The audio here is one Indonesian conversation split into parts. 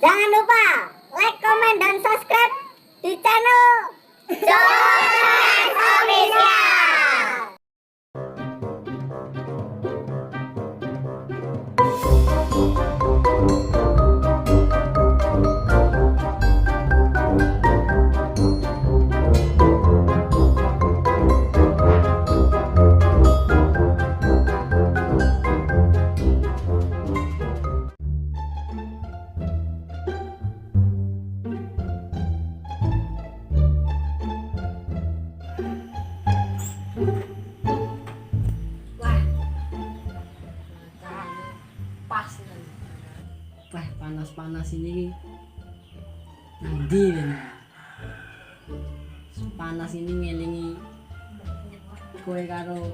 Jangan lupa like, comment, dan subscribe di channel Jones Official. Pas kan. Wah, panas-panas ini nanti kan. Panas ini ngelingi kowe karo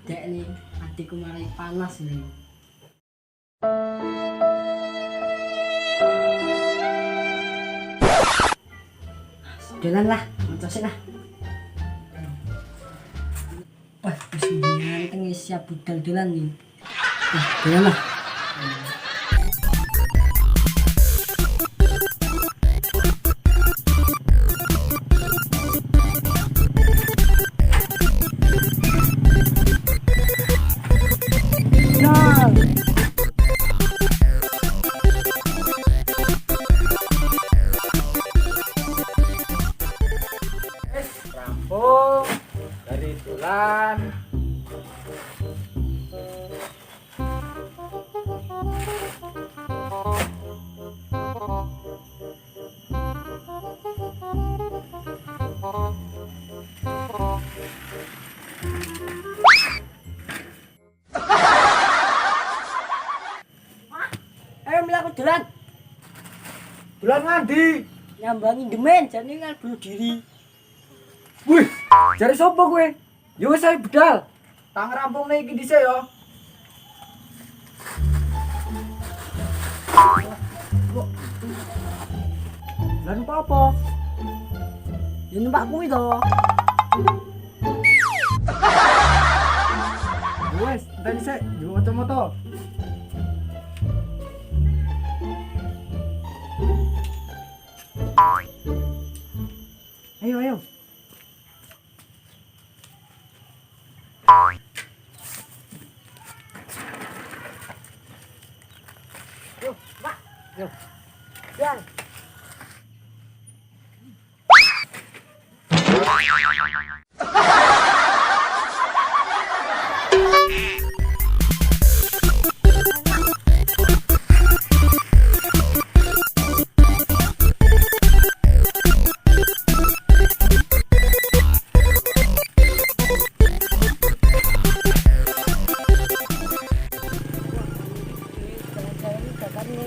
dek nih adikku marai panas ini. Jalan lah, mocosin lah. Wah, bismillah, kita siap budal jalan nih. Jalan lah. Rampung dari bulan. Ayo mlaku jalan. Bulan ngandi. Nyambangi demen jane kan bunuh diri. Wih, cari sopo gue? Yo wis ae bedal. Tak ngerampung nih iki dhisik yo. Lan apa? Ya numpak kuwi to. Wes, entar dhisik, yo moto-moto. Ayo, ayo. Yo, Pak. Yo. Jalan.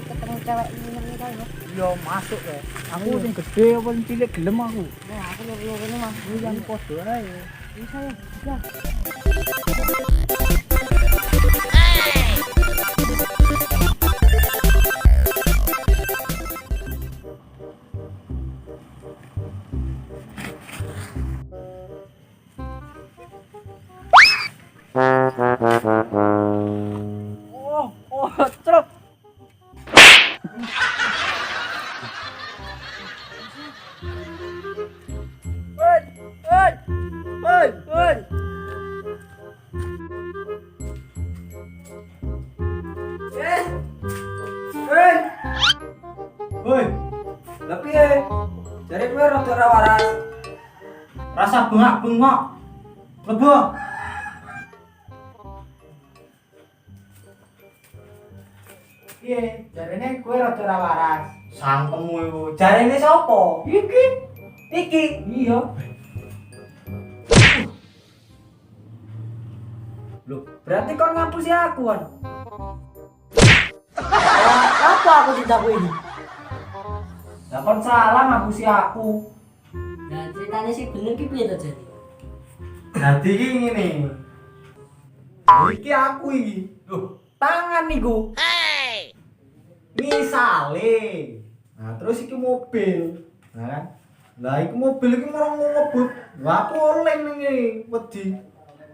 Ketemu cewek ini kan ya. Yo masuk ya. Aku sing gede apa sing cilik gelem aku. Nah, aku loro ini mah. Ini yang podo ae. Bisa ya. Ya. Truk. Hei, hei. Hei, hei. Hei. Hei. Lah piye? Jare kowe rada ora waras. Rasa bengak-bengok. Lebo. Piye? Jarene kowe rada ora waras. Sangkemmu iku. Jarene sapa? Iki. Iki. Iya. Loh, berarti kon ngapusi aku kan? Apa aku tidak ini? Lah kon salah ngapusi aku. Nah, ceritanya sih bener ki piye to jadi? Dadi iki ngene. Iki aku iki. Loh, tangan niku. Misale. Nah, terus iki mobil. Nah kan? Lah iku mobil iki mau ngebut. Lah aku oleng ning ngene wedi.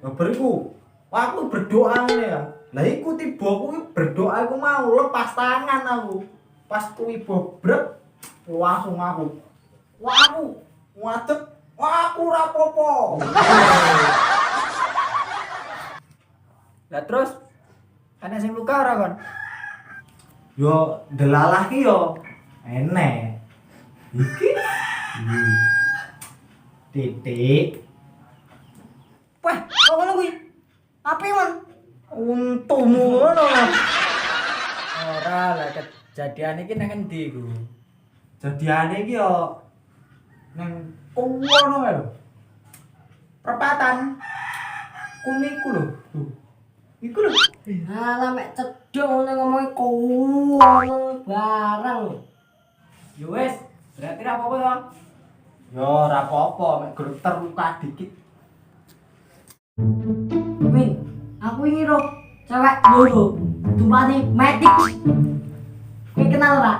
Lah bariku aku berdoa ngene ya. Lah iku tiba aku berdoa aku mau lepas tangan aku. Pas kuwi bobrek langsung aku. Ngadeg. Wah, aku rapopo. Lah terus ana sing luka ora kon? Yo delalah ki yo enek. Iki. Titik. Wah, kok ngono kuwi? Ape man? Untumu ngono. Ora lah kejadian iki nang endi ku? Jadiane iki yo nang kono kae lho. Perempatan. Kumiku lho. Tuh. Iku lho. Alah mek cedhok ngene ngomongi kono barang. Yo wis, berarti ra apa-apa to. Yo ora apa-apa, mek geter luka dikit. Min, aku ini loh cewek loro. Tumpani medik. Kowe kenal ora?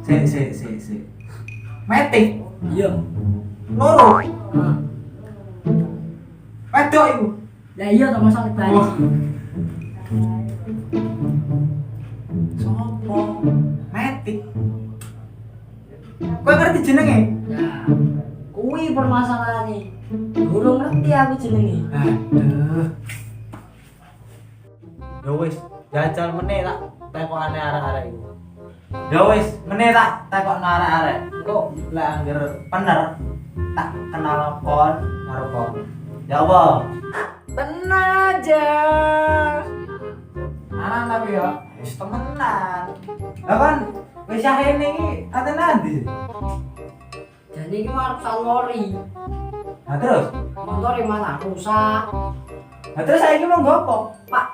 Sik. Metik Iya. loro. Heeh. Wedok iku. Lah iya to masalah bali. Wah. Sopo? Metik. Kowe ngerti jenenge? Ya. Kuwi permasalahane. Durung ngerti aku jenenge. Aduh. Ya wis, jajal meneh tak tekokane arek-arek iku. Ya wis, meneh tak tekokno arek-arek. Engko lek angger bener tak kenal kon karo kon. Ya apa? Tenang aja. Anak tapi ya. Wis temenan. Lah kan wis ahene iki ate nanti. Jadi iki arep salori. Nah terus, Motor mana rusak. nah terus saiki mau nggo apa? Pak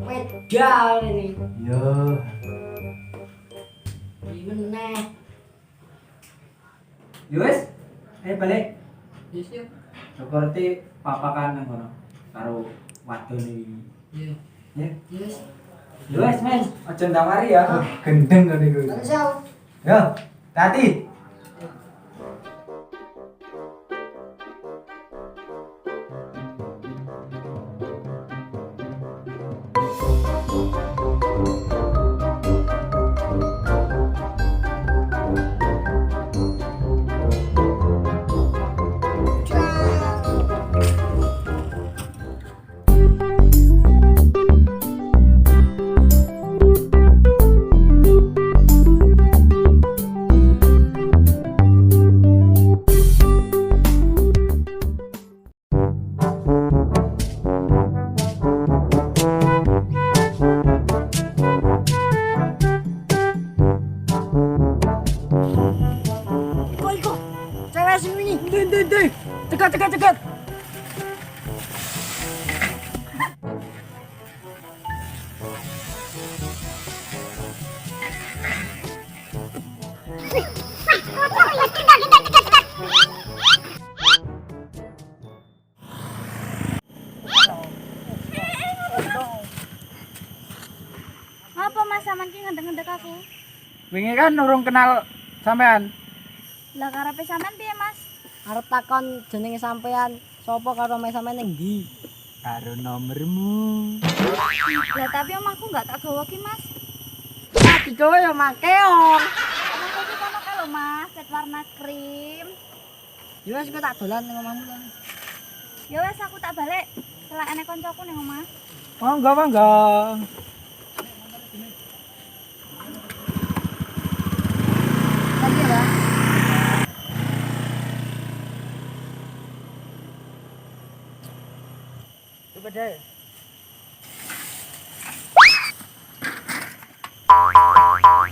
wedal ini. Yo, Gimana? Yo wis, ayo balik. Yes yo. Seperti papakan nang kono karo wadon iki. Iya. Ya. Yes. Yo wis, men. Aja ndamari ya. gendeng kan iku. Terus yo. Yo, tadi. Iko. Cewek sini. Deh. Cekat. Apa Mas sampean ki ngendek-ngendek aku? Wingi kan urung kenal sampean. Lah karepe sampean piye, Mas? Arep takon jenenge sampean sapa karo me sampean ning ndi? Karo nomormu. Lah tapi omahku enggak tak gawa ki, Mas. Tadi kowe yo makeo. Omahku ki kono kae lho, Mas, cat warna krim. Yo wis kowe tak dolan ning omahmu. Ya wes aku tak balik. Selakane koncoku ning omah. Monggo. Tadi ya. Coba deh.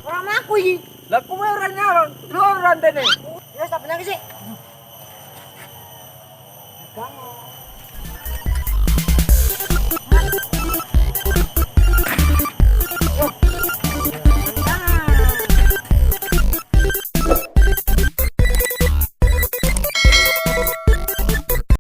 Ora mlaku iki. Lah kowe ora nyalon, lho rantene. Wis tak bener sih. Gango.